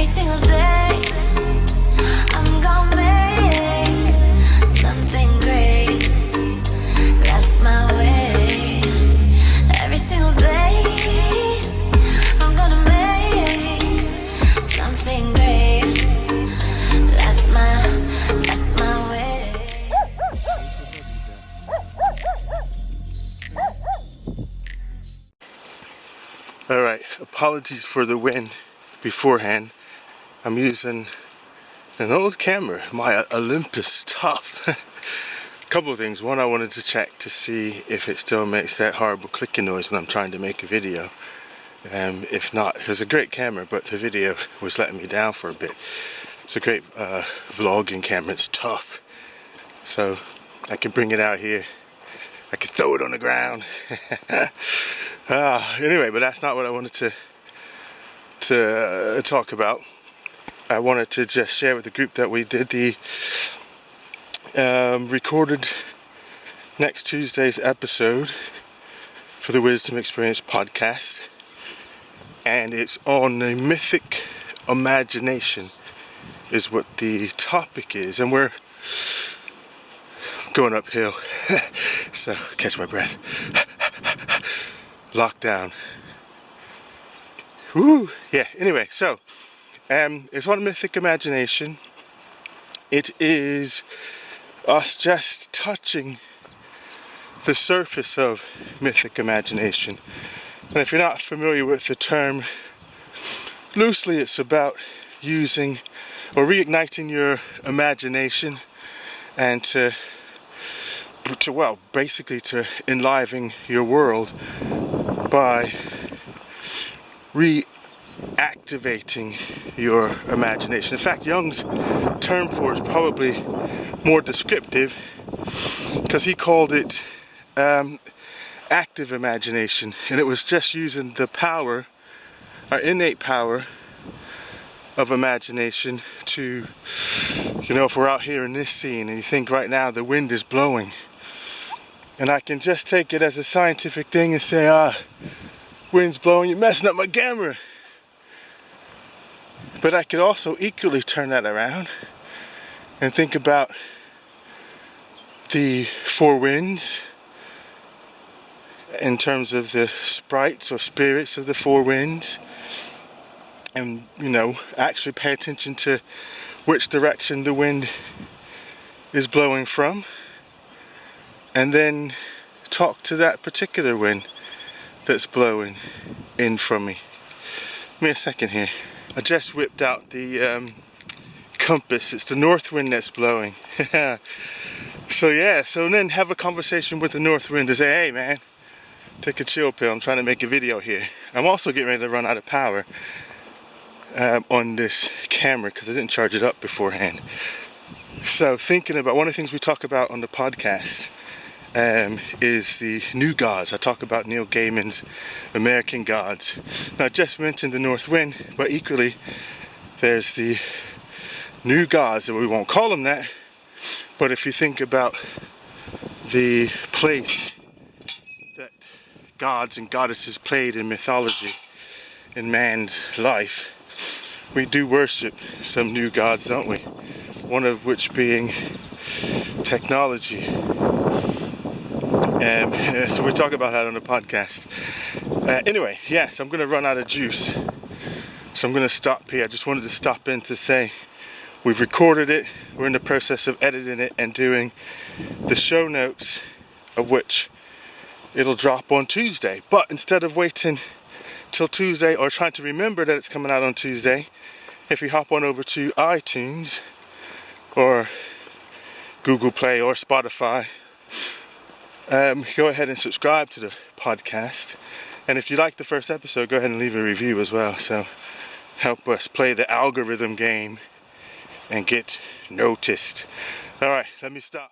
Every single day, I'm gonna make something great. That's my way. Every single day, I'm gonna make something great. That's my way. Alright, apologies for the wind beforehand. I'm using an old camera, my Olympus Top. Couple of things. One, I wanted to check to see if it still makes that horrible clicking noise when I'm trying to make a video. If not, it was a great camera, but the video was letting me down for a bit. It's a great vlogging camera. It's tough, so I can bring it out here. I could throw it on the ground. Anyway, but that's not what I wanted to talk about. I wanted to just share with the group that we did the recorded next Tuesday's episode for the Wisdom Experience podcast, and it's on the Mythic Imagination is what the topic is, and we're going uphill. So catch my breath. Lockdown. Woo! Yeah, anyway, so it's on Mythic Imagination. It is us just touching the surface of Mythic Imagination. And if you're not familiar with the term, loosely it's about using or reigniting your imagination and to basically to enliven your world by reactivating your imagination. In fact, Jung's term for it is probably more descriptive, because he called it active imagination, and it was just using the power, our innate power of imagination to, if we're out here in this scene and you think right now the wind is blowing, and I can just take it as a scientific thing and say, wind's blowing, you're messing up my camera. But I could also equally turn that around and think about the four winds in terms of the sprites or spirits of the four winds, and actually pay attention to which direction the wind is blowing from, and then talk to that particular wind that's blowing in from me. Give me a second here. I just whipped out the compass. It's the north wind that's blowing. So then have a conversation with the north wind to say, hey man, take a chill pill, I'm trying to make a video here. I'm also getting ready to run out of power on this camera because I didn't charge it up beforehand. So thinking about one of the things we talk about on the podcast is the new gods. I talk about Neil Gaiman's American gods. Now, I just mentioned the north wind, but equally there's the new gods, and we won't call them that, but if you think about the place that gods and goddesses played in mythology in man's life, we do worship some new gods, don't we? One of which being technology. So we talk about that on the podcast. Anyway, yes, I'm going to run out of juice, so I'm going to stop here. I just wanted to stop in to say we've recorded it. We're in the process of editing it and doing the show notes, of which it'll drop on Tuesday. But instead of waiting till Tuesday or trying to remember that it's coming out on Tuesday, if you hop on over to iTunes or Google Play or Spotify, go ahead and subscribe to the podcast, and if you like the first episode, go ahead and leave a review as well, so help us play the algorithm game and get noticed. Alright, let me stop.